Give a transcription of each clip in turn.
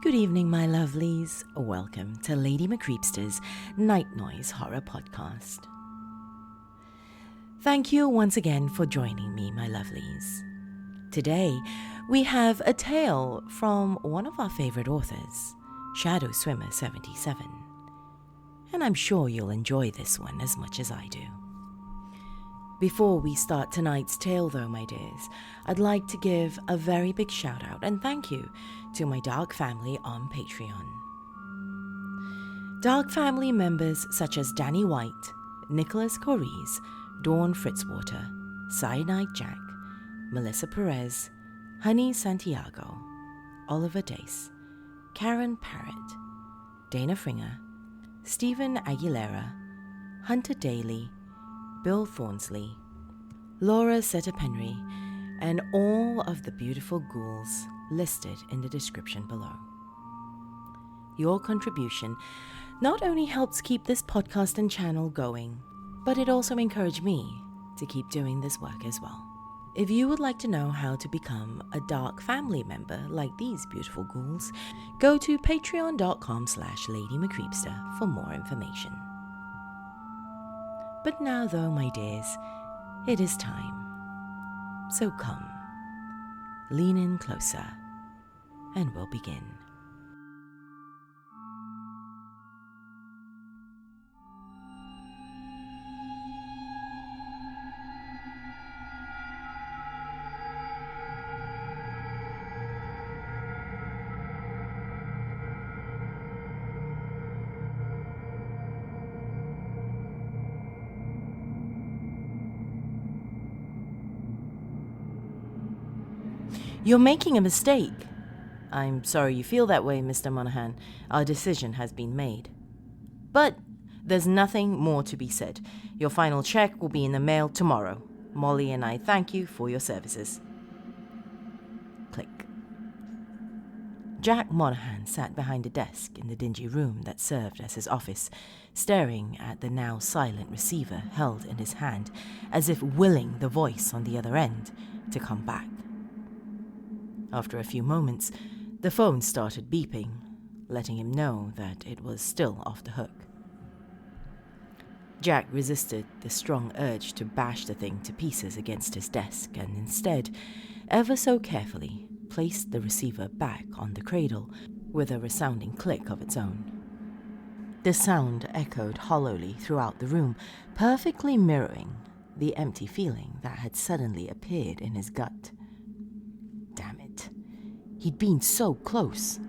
Good evening, my lovelies. Welcome to Lady McCreepster's Night Noise Horror Podcast. Thank you once again for joining me, my lovelies. Today, we have a tale from one of our favorite authors, Shadowswimmer77. And I'm sure you'll enjoy this one as much as I do. Before we start tonight's tale though, my dears, I'd like to give a very big shout out and thank you to my Dark family on Patreon. Dark family members such as Danny White, Nicholas Corries, Dawn Fritzwater, Cyanide Jack, Melissa Perez, Honey Santiago, Oliver Dace, Karen Parrott, Dana Fringer, Stephen Aguilera, Hunter Daly, Bill Thornsley, Laura Setepenre, and all of the beautiful ghouls listed in the description below. Your contribution not only helps keep this podcast and channel going, but it also encouraged me to keep doing this work as well. If you would like to know how to become a Dark family member like these beautiful ghouls, go to patreon.com/LadyMcCreepster for more information. But now though, my dears, it is time. So come, lean in closer, and we'll begin. You're making a mistake. I'm sorry you feel that way, Mr. Monahan. Our decision has been made. But there's nothing more to be said. Your final check will be in the mail tomorrow. Molly and I thank you for your services. Click. Jack Monahan sat behind a desk in the dingy room that served as his office, staring at the now silent receiver held in his hand, as if willing the voice on the other end to come back. After a few moments, the phone started beeping, letting him know that it was still off the hook. Jack resisted the strong urge to bash the thing to pieces against his desk and instead, ever so carefully, placed the receiver back on the cradle with a resounding click of its own. The sound echoed hollowly throughout the room, perfectly mirroring the empty feeling that had suddenly appeared in his gut. Damn it. He'd been so close.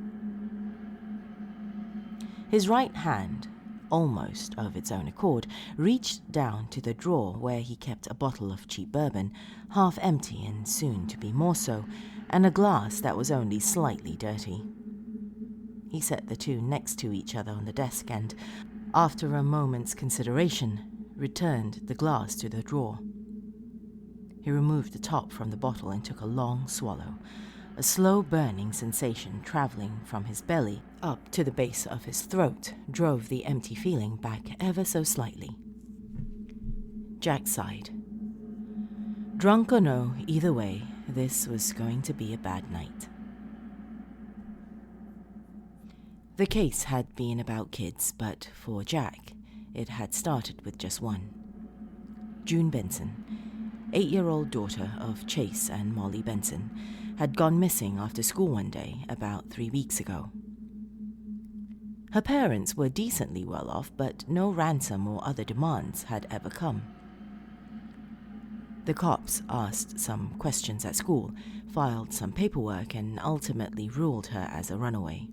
His right hand, almost of its own accord, reached down to the drawer where he kept a bottle of cheap bourbon, half empty and soon to be more so, and a glass that was only slightly dirty. He set the two next to each other on the desk and, after a moment's consideration, returned the glass to the drawer. He removed the top from the bottle and took a long swallow. A slow burning sensation traveling from his belly up to the base of his throat drove the empty feeling back ever so slightly. Jack sighed. Drunk or no, either way, this was going to be a bad night. The case had been about kids, but for Jack, it had started with just one. June Benson, 8-year-old daughter of Chase and Molly Benson, had gone missing after school one day about 3 weeks ago. Her parents were decently well off, but no ransom or other demands had ever come. The cops asked some questions at school, filed some paperwork, and ultimately ruled her as a runaway.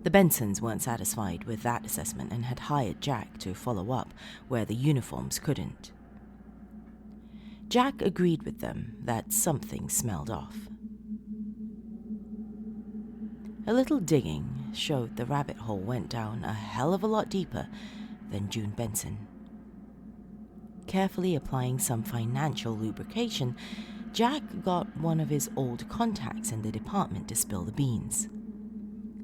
The Bensons weren't satisfied with that assessment and had hired Jack to follow up where the uniforms couldn't. Jack agreed with them that something smelled off. A little digging showed the rabbit hole went down a hell of a lot deeper than June Benson. Carefully applying some financial lubrication, Jack got one of his old contacts in the department to spill the beans.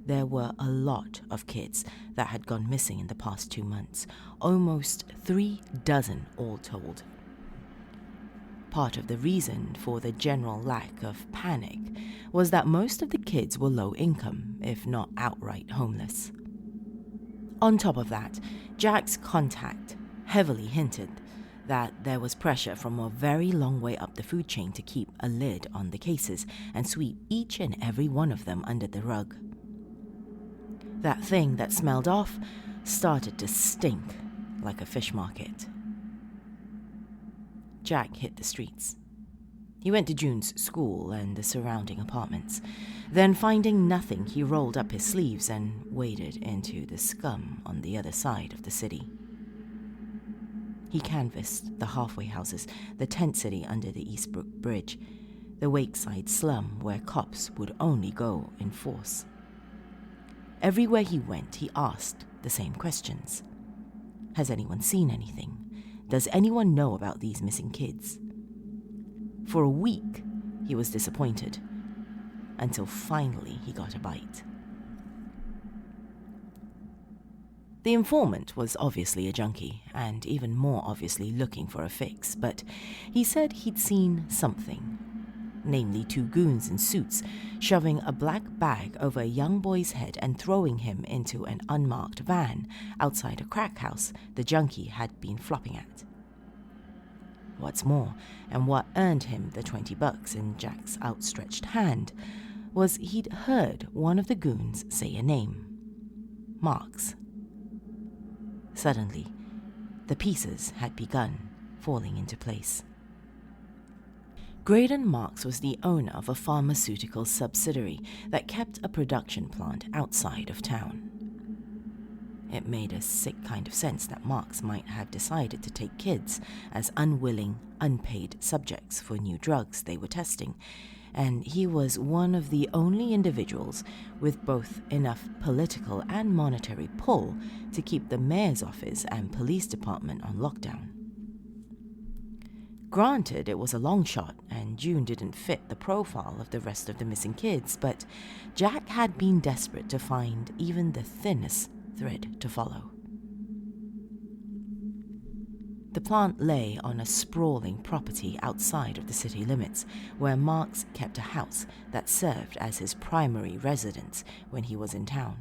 There were a lot of kids that had gone missing in the past 2 months, almost 3 dozen all told. Part of the reason for the general lack of panic was that most of the kids were low income, if not outright homeless. On top of that, Jack's contact heavily hinted that there was pressure from a very long way up the food chain to keep a lid on the cases and sweep each and every one of them under the rug. That thing that smelled off started to stink like a fish market. Jack hit the streets. He went to June's school and the surrounding apartments. Then, finding nothing, he rolled up his sleeves and waded into the scum on the other side of the city. He canvassed the halfway houses, the tent city under the Eastbrook Bridge, the Wakeside slum where cops would only go in force. Everywhere he went, he asked the same questions. Has anyone seen anything? Does anyone know about these missing kids? For a week, he was disappointed, until finally he got a bite. The informant was obviously a junkie, and even more obviously looking for a fix, but he said he'd seen something, namely 2 goons in suits shoving a black bag over a young boy's head and throwing him into an unmarked van outside a crack house the junkie had been flopping at. What's more, and what earned him the $20 in Jack's outstretched hand, was he'd heard one of the goons say a name. Marks. Suddenly, the pieces had begun falling into place. Graydon Marks was the owner of a pharmaceutical subsidiary that kept a production plant outside of town. It made a sick kind of sense that Marks might have decided to take kids as unwilling, unpaid subjects for new drugs they were testing, and he was one of the only individuals with both enough political and monetary pull to keep the mayor's office and police department on lockdown. Granted, it was a long shot, and June didn't fit the profile of the rest of the missing kids, but Jack had been desperate to find even the thinnest thread to follow. The plant lay on a sprawling property outside of the city limits, where Marks kept a house that served as his primary residence when he was in town.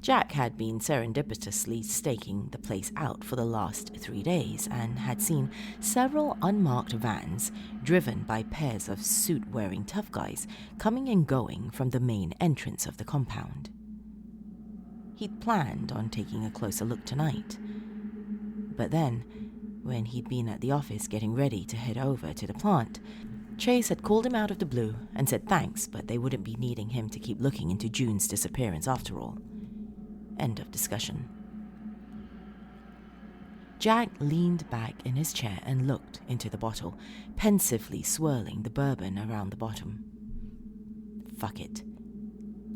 Jack had been serendipitously staking the place out for the last 3 days and had seen several unmarked vans driven by pairs of suit-wearing tough guys coming and going from the main entrance of the compound. He'd planned on taking a closer look tonight. But then, when he'd been at the office getting ready to head over to the plant, Chase had called him out of the blue and said thanks, but they wouldn't be needing him to keep looking into June's disappearance after all. End of discussion. Jack leaned back in his chair and looked into the bottle, pensively swirling the bourbon around the bottom. Fuck it.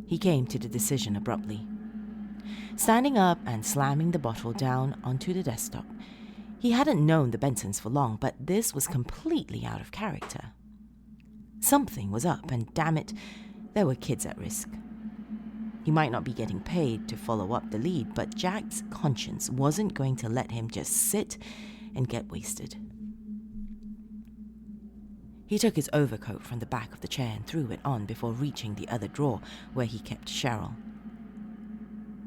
He came to the decision abruptly. Standing up and slamming the bottle down onto the desktop, he hadn't known the Bensons for long, but this was completely out of character. Something was up, and damn it, there were kids at risk. He might not be getting paid to follow up the lead, but Jack's conscience wasn't going to let him just sit and get wasted. He took his overcoat from the back of the chair and threw it on before reaching the other drawer where he kept Cheryl.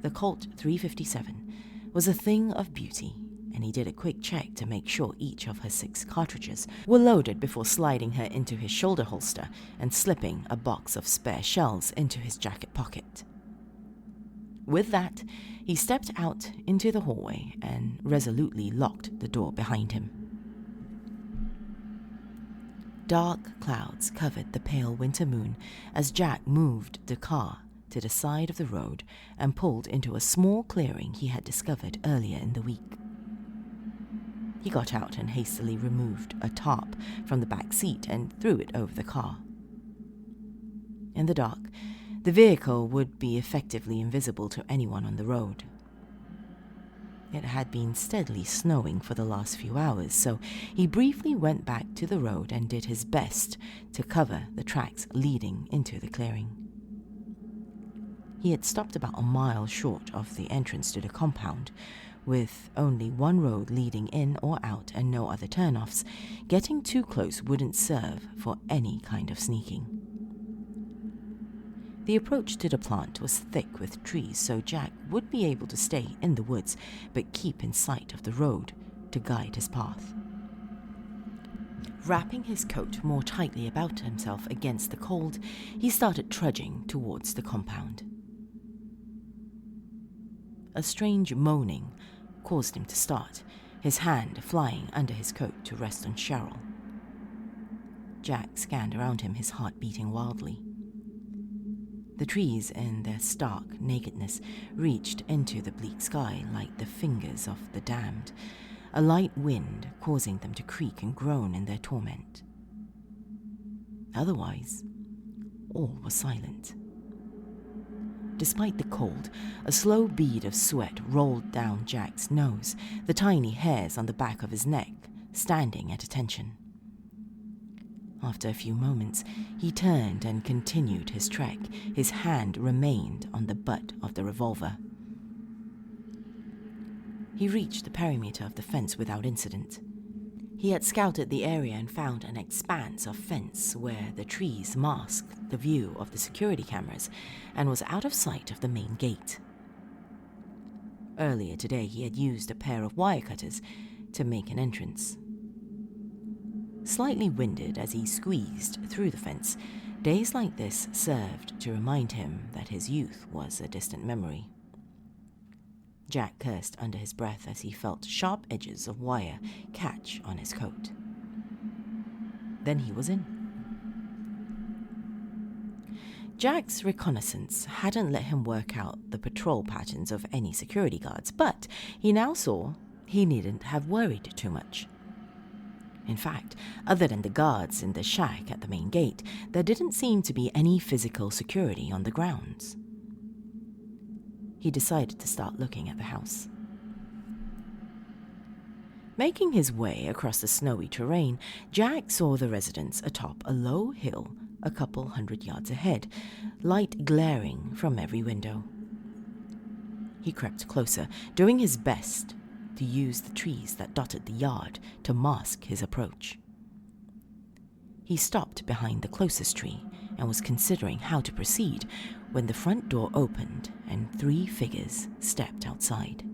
The Colt 357 was a thing of beauty, and he did a quick check to make sure each of her 6 cartridges were loaded before sliding her into his shoulder holster and slipping a box of spare shells into his jacket pocket. With that, he stepped out into the hallway and resolutely locked the door behind him. Dark clouds covered the pale winter moon as Jack moved the car to the side of the road and pulled into a small clearing he had discovered earlier in the week. He got out and hastily removed a tarp from the back seat and threw it over the car. In the dark, the vehicle would be effectively invisible to anyone on the road. It had been steadily snowing for the last few hours, so he briefly went back to the road and did his best to cover the tracks leading into the clearing. He had stopped about a mile short of the entrance to the compound With only one road leading in or out and no other turnoffs, getting too close wouldn't serve for any kind of sneaking. The approach to the plant was thick with trees, so Jack would be able to stay in the woods but keep in sight of the road to guide his path. Wrapping his coat more tightly about himself against the cold, he started trudging towards the compound. A strange moaning caused him to start, his hand flying under his coat to rest on Cheryl. Jack scanned around him, his heart beating wildly. The trees, in their stark nakedness, reached into the bleak sky like the fingers of the damned, a light wind causing them to creak and groan in their torment. Otherwise, all was silent. Despite the cold, a slow bead of sweat rolled down Jack's nose, the tiny hairs on the back of his neck standing at attention. After a few moments, he turned and continued his trek. His hand remained on the butt of the revolver. He reached the perimeter of the fence without incident. He had scouted the area and found an expanse of fence where the trees masked the view of the security cameras and was out of sight of the main gate. Earlier today, he had used a pair of wire cutters to make an entrance. Slightly winded as he squeezed through the fence, days like this served to remind him that his youth was a distant memory. Jack cursed under his breath as he felt sharp edges of wire catch on his coat. Then he was in. Jack's reconnaissance hadn't let him work out the patrol patterns of any security guards, but he now saw he needn't have worried too much. In fact, other than the guards in the shack at the main gate, there didn't seem to be any physical security on the grounds. He decided to start looking at the house. Making his way across the snowy terrain, Jack saw the residence atop a low hill a couple 100 yards ahead, light glaring from every window. He crept closer, doing his best to use the trees that dotted the yard to mask his approach. He stopped behind the closest tree and was considering how to proceed when the front door opened and 3 figures stepped outside.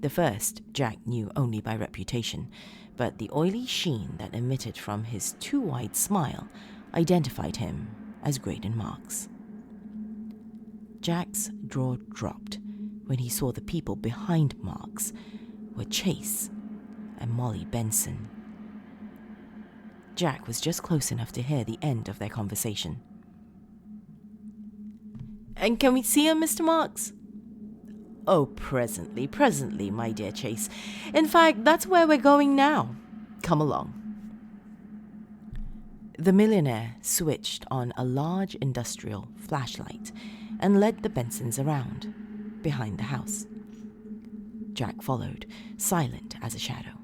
The first Jack knew only by reputation, but the oily sheen that emitted from his too wide smile identified him as Graydon Marks. Jack's jaw dropped when he saw the people behind Marks were Chase and Molly Benson. Jack was just close enough to hear the end of their conversation. "And can we see him, Mr. Marks?" "Oh, presently, my dear Chase. In fact, that's where we're going now. Come along." The millionaire switched on a large industrial flashlight and led the Bensons around, behind the house. Jack followed, silent as a shadow.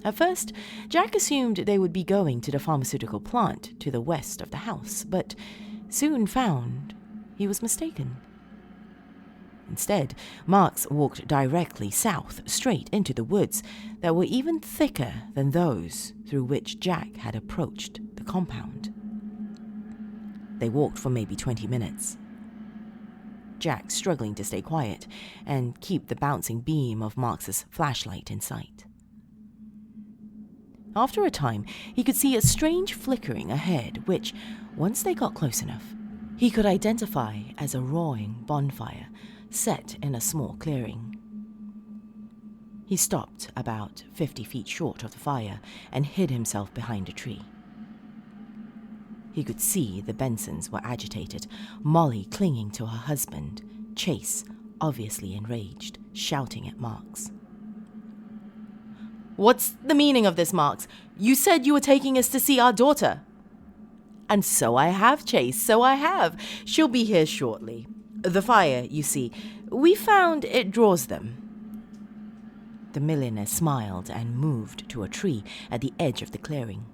At first, Jack assumed they would be going to the pharmaceutical plant to the west of the house, but soon found he was mistaken. Instead, Marks walked directly south, straight into the woods that were even thicker than those through which Jack had approached the compound. They walked for maybe 20 minutes. Jack struggling to stay quiet and keep the bouncing beam of Marks's flashlight in sight. After a time, he could see a strange flickering ahead, which, once they got close enough, he could identify as a roaring bonfire set in a small clearing. He stopped about 50 feet short of the fire and hid himself behind a tree. He could see the Bensons were agitated, Molly clinging to her husband, Chase, obviously enraged, shouting at Marks. "What's the meaning of this, Marks? You said you were taking us to see our daughter." "And so I have, Chase, so I have. She'll be here shortly. The fire, you see, we found it draws them." The millionaire smiled and moved to a tree at the edge of the clearing.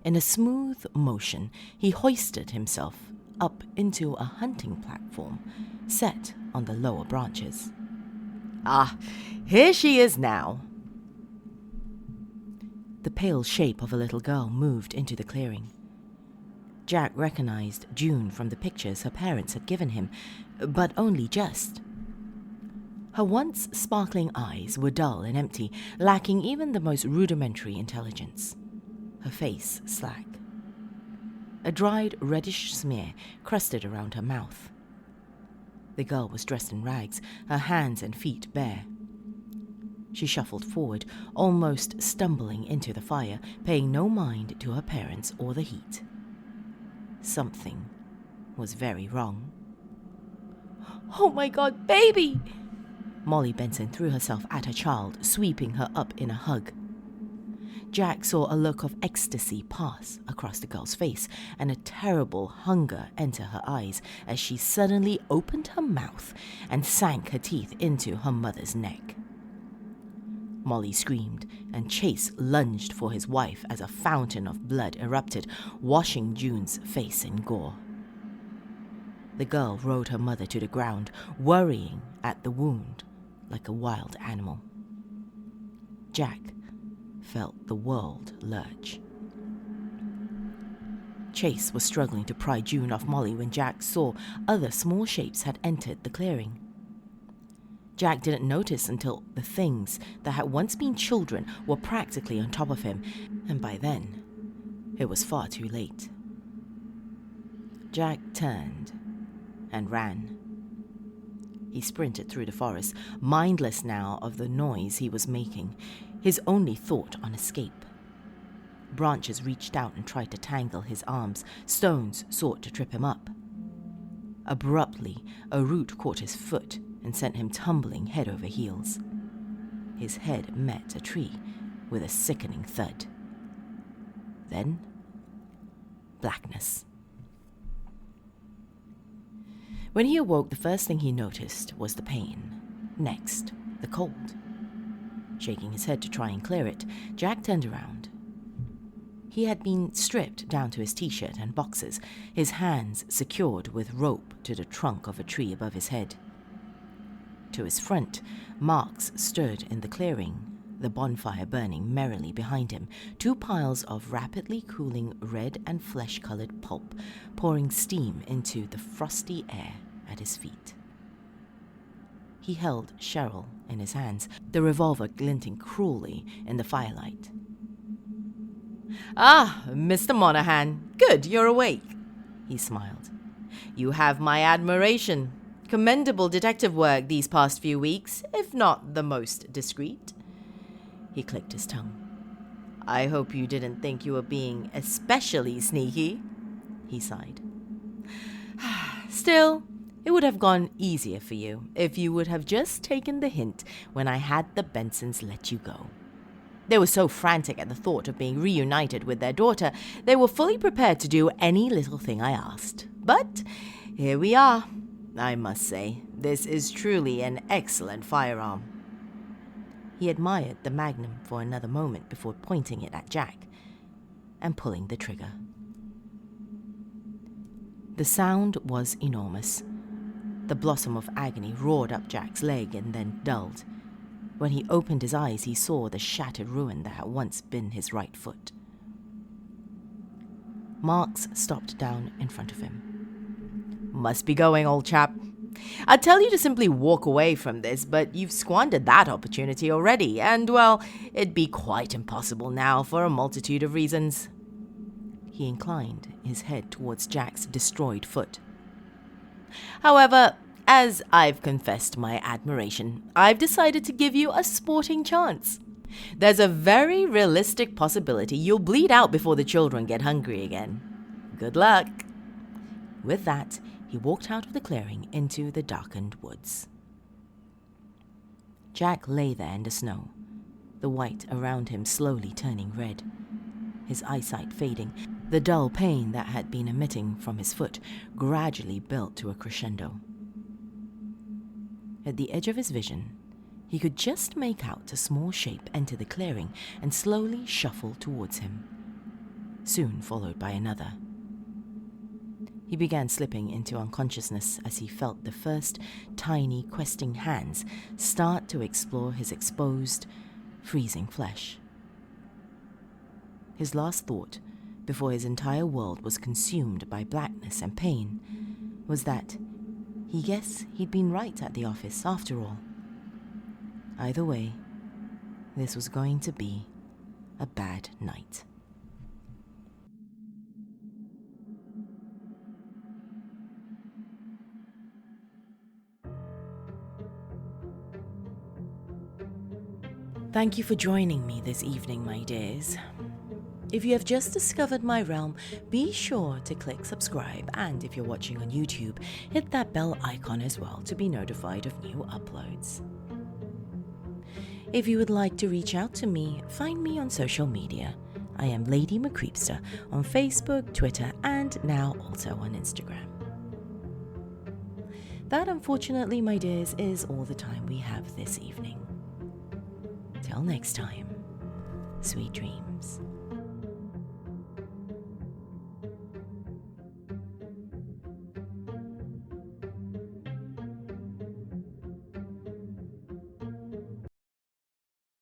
In a smooth motion, he hoisted himself up into a hunting platform set on the lower branches. "Ah, here she is now." The pale shape of a little girl moved into the clearing. Jack recognized June from the pictures her parents had given him, but only just. Her once sparkling eyes were dull and empty, lacking even the most rudimentary intelligence. Her face slack. A dried reddish smear crusted around her mouth. The girl was dressed in rags, her hands and feet bare. She shuffled forward, almost stumbling into the fire, paying no mind to her parents or the heat. Something was very wrong. "Oh my God, baby!" Molly Benson threw herself at her child, sweeping her up in a hug. Jack saw a look of ecstasy pass across the girl's face and a terrible hunger enter her eyes as she suddenly opened her mouth and sank her teeth into her mother's neck. Molly screamed, and Chase lunged for his wife as a fountain of blood erupted, washing June's face in gore. The girl rode her mother to the ground, worrying at the wound like a wild animal. Jack felt the world lurch. Chase was struggling to pry June off Molly when Jack saw other small shapes had entered the clearing. Jack didn't notice until the things that had once been children were practically on top of him, and by then, it was far too late. Jack turned and ran. He sprinted through the forest, mindless now of the noise he was making, his only thought on escape. Branches reached out and tried to tangle his arms. Stones sought to trip him up. Abruptly, a root caught his foot and sent him tumbling head over heels. His head met a tree with a sickening thud. Then, blackness. When he awoke, the first thing he noticed was the pain. Next, the cold. Shaking his head to try and clear it, Jack turned around. He had been stripped down to his t-shirt and boxers, his hands secured with rope to the trunk of a tree above his head. To his front, Marks stood in the clearing, the bonfire burning merrily behind him, two piles of rapidly cooling red and flesh-colored pulp pouring steam into the frosty air at his feet. He held Cheryl in his hands, the revolver glinting cruelly in the firelight. "Ah, Mr. Monahan, good you're awake," he smiled. "You have my admiration. Commendable detective work these past few weeks, if not the most discreet." He clicked his tongue. "I hope you didn't think you were being especially sneaky," he sighed. "Still, it would have gone easier for you if you would have just taken the hint when I had the Bensons let you go. They were so frantic at the thought of being reunited with their daughter, they were fully prepared to do any little thing I asked. But here we are. I must say, this is truly an excellent firearm." He admired the Magnum for another moment before pointing it at Jack and pulling the trigger. The sound was enormous. The blossom of agony roared up Jack's leg and then dulled. When he opened his eyes, he saw the shattered ruin that had once been his right foot. Marks stopped down in front of him. "Must be going, old chap. I'd tell you to simply walk away from this, but you've squandered that opportunity already, and, well, it'd be quite impossible now for a multitude of reasons." He inclined his head towards Jack's destroyed foot. "However, as I've confessed my admiration, I've decided to give you a sporting chance. There's a very realistic possibility you'll bleed out before the children get hungry again. Good luck." With that, he walked out of the clearing into the darkened woods. Jack lay there in the snow, the white around him slowly turning red, his eyesight fading. The dull pain that had been emitting from his foot gradually built to a crescendo. At the edge of his vision, he could just make out a small shape enter the clearing and slowly shuffle towards him, soon followed by another. He began slipping into unconsciousness as he felt the first tiny questing hands start to explore his exposed, freezing flesh. His last thought, before his entire world was consumed by blackness and pain, was that he guessed he'd been right at the office after all. Either way, this was going to be a bad night. Thank you for joining me this evening, my dears. If you have just discovered my realm, be sure to click subscribe, and if you're watching on YouTube, hit that bell icon as well to be notified of new uploads. If you would like to reach out to me, find me on social media. I am Lady Creepypasta on Facebook, Twitter, and now also on Instagram. That, unfortunately, my dears, is all the time we have this evening. Till next time, sweet dreams.